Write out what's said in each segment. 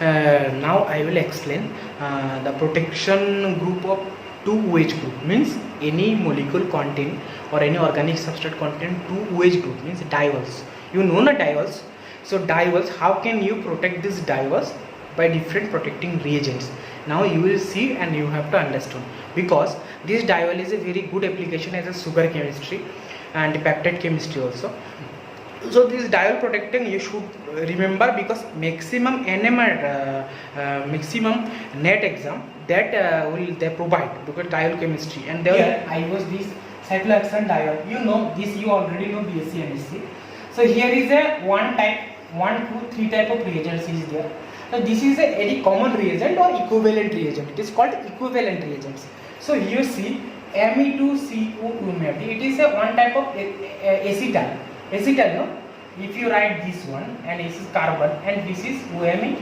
Now I will explain the protection group of two OH group means any molecule contain or any organic substrate contain two OH group means diols. You know the diols. So diols, how can you protect these diols? By different protecting reagents. Now you will see and you have to understand, because this diol is a very good application as a sugar chemistry and peptide chemistry also. So this diol protecting you should remember, because maximum NMR maximum net exam that will they provide, because diol chemistry, and there I use this cyclohexane diol. You know this, you already know BSc MSc. So here is a one type, 1, 2, 3 type of reagents is there. So this is a very common reagent or equivalent reagent. It is called equivalent reagents. So you see Me2CO2 it is a one type of acetal. Acetal, no? If you write this one, and this is carbon, and this is OMe,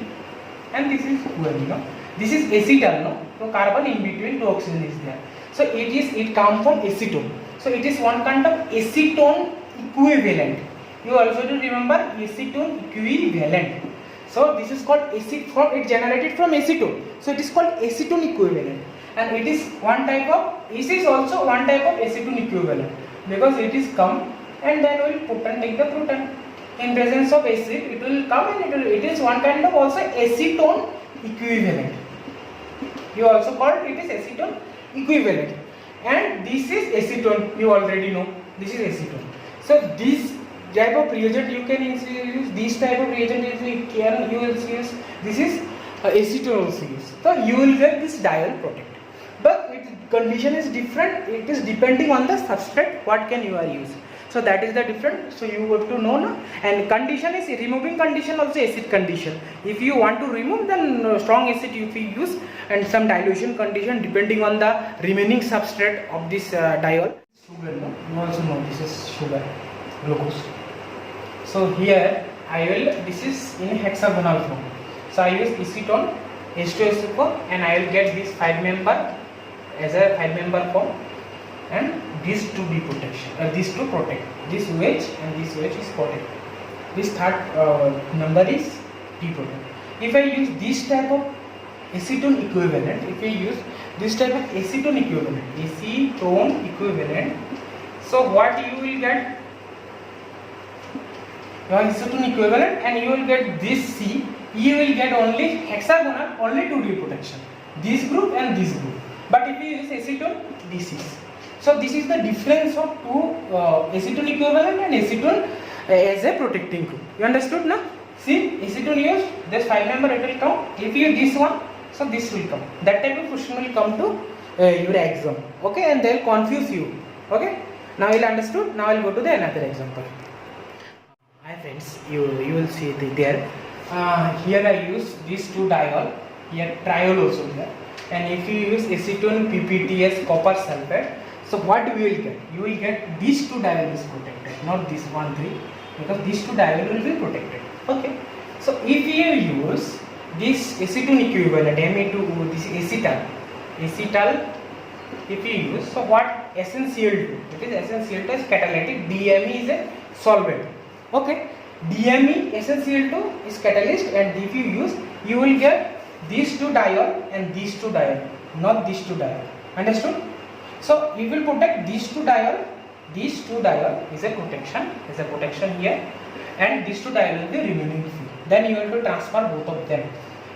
and this is OMe, no? This is acetal, no? So carbon in between, two oxygen is there. So it comes from acetone. So it is one kind of acetone equivalent. You also to remember acetone equivalent. So this is called it generated from acetone. So it is called acetone equivalent, and it is one type of, this is also one type of acetone equivalent, because it is come and then will put and take the proton. In presence of acid, it will come and it is one kind of also acetone equivalent. You also called it is acetone equivalent, and this is acetone. You already know this is acetone. So this type of reagent you can use, this type of reagent you can use. This is acetone also use. So you will get this diol protected, but its condition is different. It is depending on the substrate what can you are using. So that is the difference. So you have to know now. And condition is removing condition also acid condition. If you want to remove, then strong acid you use, and some dilution condition depending on the remaining substrate of this diol. Sugar, no? You also know this is sugar, glucose. So here I will, this is in hexagonal form. So I use acetone, H2SO4, and I will get this 5-member as a 5-member form, and these two be protection, these two protect, this OH and this OH is protected. This third number is P protein. If I use this type of acetone equivalent, if I use this type of acetone equivalent, so what you will get? You have acetone equivalent, and you will get this C. You will get only hexagonal, only 2D protection. This group and this group. But if you use acetone, this is. So this is the difference of two acetone equivalent and acetone as a protecting group. You understood now? See, acetone used, this 5-member it will come. If you use this one, so this will come. That type of question will come to your exam. Okay, and they will confuse you. Okay. Now you will understood. Now I will go to the another example. Hi friends, you will see there. Here I use these two diol. Here triol also there. And if you use acetone PPTS copper sulfate, so what you will get? You will get these two diol is protected, not this 1, 3, because these two diol will be protected. Okay. So if you use this acetone equivalent Me2, this acetal, if you use, so what SnCl2? It is SnCl2 is catalytic, DMe is a solvent. Okay. DMe SnCl2 is catalyst, and if you use, you will get these two diol and these two diol, not these two diol. Understood? So you will protect these two diol. These two diol is a protection here, and these two diol will be remaining free. Then you have to transfer both of them,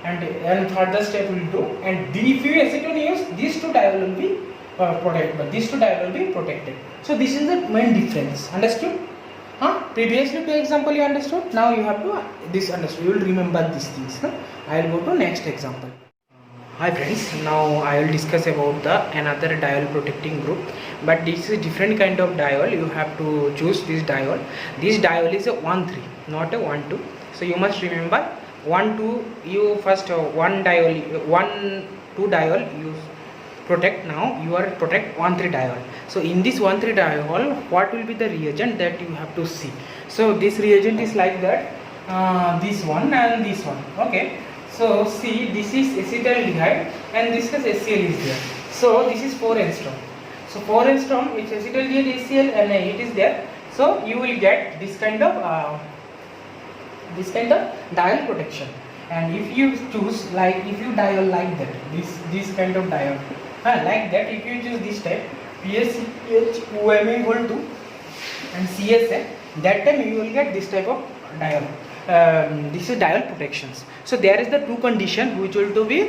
and further step will do. And if you acetone use, these two diol will be protected, but these two diol will be protected. So this is the main difference. Understood? Previously two example you understood. Now you have to this understood. You will remember these things. No? I will go to next example. Hi friends, now I will discuss about the another diol protecting group, but this is different kind of diol. You have to choose this diol. This diol is a 1, 3, not a 1, 2. So you must remember 1, 2. You first 1 diol, 1, 2 diol you protect. Now you are protect 1, 3 diol. So in this 1, 3 diol, what will be the reagent that you have to see? So this reagent is like that. This one and this one. Okay. So see, this is acetaldehyde and this is HCl is there. So this is 4 angstrom. So 4 angstrom, it's acetaldehyde HCl and it is there. So you will get this kind of diol protection. And if you choose, like if you diol like that, this kind of diol, like that, if you choose this type PSCH OME equal to and CSA, that time you will get this type of diol. This is diol protections. So there is the two condition which will to be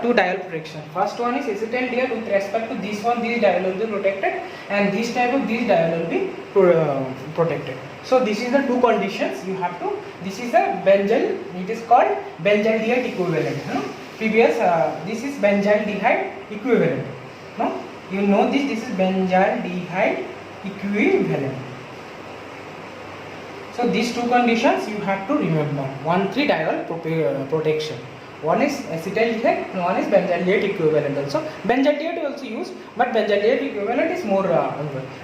two diol protection. First one is acetaldehyde with respect to this one, this diol will be protected, and this type of this diol will be protected. So this is the two conditions you have to. This is a benzyl. It is called benzaldehyde equivalent. No? Previous this is benzaldehyde equivalent. No, you know this. This is benzaldehyde equivalent. So these two conditions you have to remember. 1,3 diol protection. One is acetaldehyde, one is benzaldehyde equivalent. Also benzaldehyde also used, but benzaldehyde equivalent is more.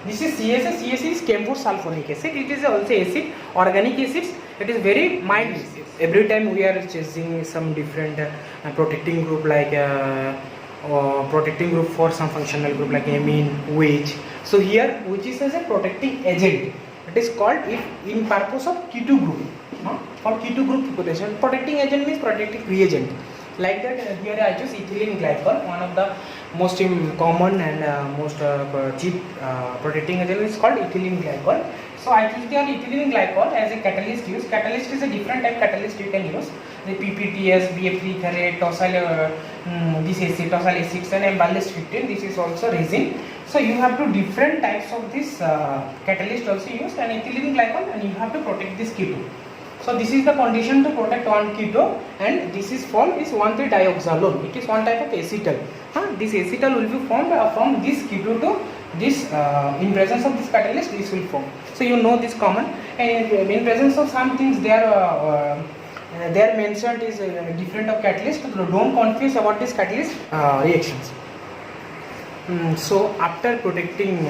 This is CSA. CSA is camphor sulfonic acid. It is also acid, organic acids. It is very mild. Every time we are choosing some different protecting group, like protecting group for some functional group like amine, OH. So here which is as a protecting agent. It is called if in purpose of keto group. For keto group protection, protecting agent means protecting reagent. Like that, here I choose ethylene glycol. One of the most common and most cheap protecting agent is called ethylene glycol. So I choose the ethylene glycol as a catalyst use. Catalyst is a different type catalyst you can use. The PPTS, BF3 ferrate, tosyl, this acid, tosyl acids and emballast 15. This is also resin. So you have to different types of this catalyst also used, and ethylene glycol, and you have to protect this keto. So this is the condition to protect one keto, and this is formed is 1,3-dioxazole. It is one type of acetal. This acetal will be formed from this keto to this in presence of this catalyst. This will form. So you know this common, and in presence of some things they are mentioned is different of catalyst. So don't confuse about this catalyst reactions. So after protecting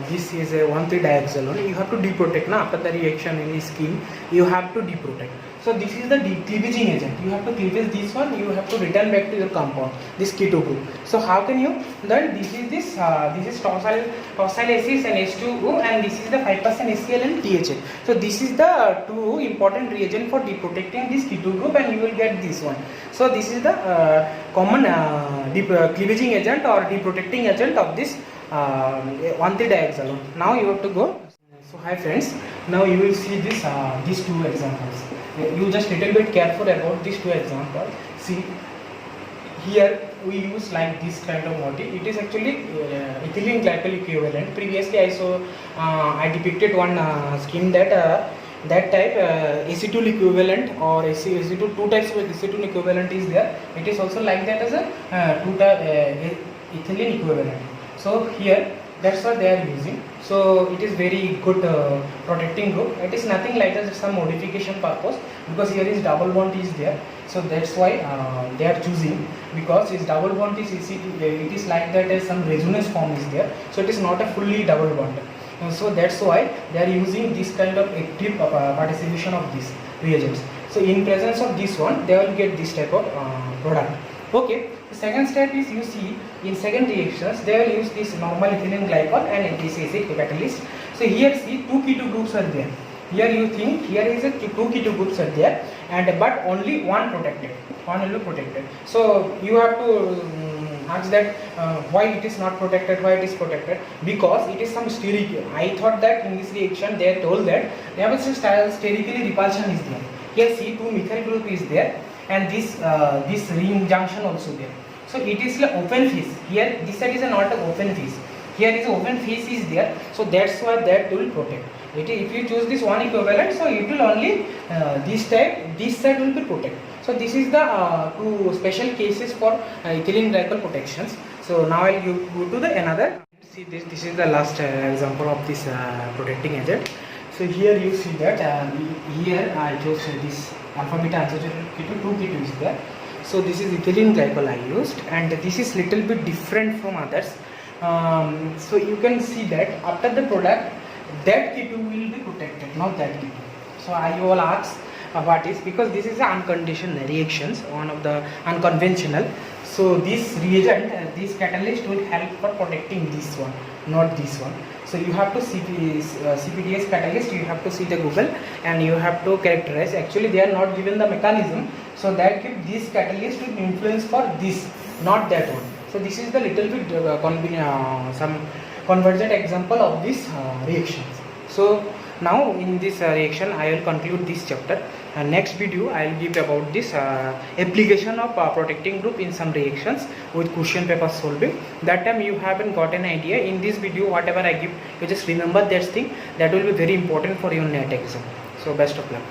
this is a 1,3-dioxazole, you have to deprotect. Now after the reaction in the skin, you have to deprotect. So this is the cleavaging agent. You have to cleavage this one. You have to return back to your compound, this keto group. So how can you? Then this is tosyl acids and H2O, and this is the 5% HCl and THA. So this is the two important reagent for deprotecting this keto group, and you will get this one. So this is the common cleavaging agent or deprotecting agent of this 1,3-dioxazole. Now you have to go. So hi friends, now you will see this these two examples. You just little bit careful about these two examples. See here we use like this kind of motif. It is actually ethylene glycol equivalent. Previously I depicted one scheme that that type acetyl equivalent or acetyl, two types of acetyl equivalent is there. It is also like that as a two type ethylene equivalent. So here that's what they are using. So it is very good protecting group. It is nothing like that, some modification purpose, because here is double bond is there. So that's why they are choosing, because its double bond is it is like that as some resonance form is there. So it is not a fully double bond. So that's why they are using this kind of active participation of these reagents. So in presence of this one, they will get this type of product. Okay. The second step is, you see in second reactions they will use this normal ethylene glycol and this acid catalyst. So here see two keto groups are there. Here you think here is a two keto groups are there, and but only one protected, one will be protected. So you have to ask that why it is not protected, why it is protected, because it is some steric. I thought that in this reaction they are told that there was a sterically repulsion is there. Here see two methyl group is there, and this ring junction also there. So it is like open phase. Here this side is not an open phase. Here is open phase is there. So that's why that will protect. If you choose this one equivalent, so it will only this side will be protected. So this is the two special cases for ethylene glycol protections. So now I will go to the another. See this is the last example of this protecting agent. So here you see that here I chose this alpha beta unsaturated keto, 2 keto is there. So this is ethylene glycol I used, and this is little bit different from others. So you can see that after the product, that keto will be protected, not that keto. So I will ask what is, because this is unconditional reactions, one of the unconventional. So this reagent, this catalyst will help for protecting this one, not this one. So you have to see CPDS catalyst, you have to see the Google, and you have to characterize. Actually they are not given the mechanism, So that give this catalyst will influence for this, not that one. So this is the little bit some convergent example of these reactions. So now in this reaction I will conclude this chapter. Next video I will give about this application of protecting group in some reactions with question paper solving. That time you haven't got an idea. In this video whatever I give, you just remember that thing, that will be very important for your NET exam. So best of luck.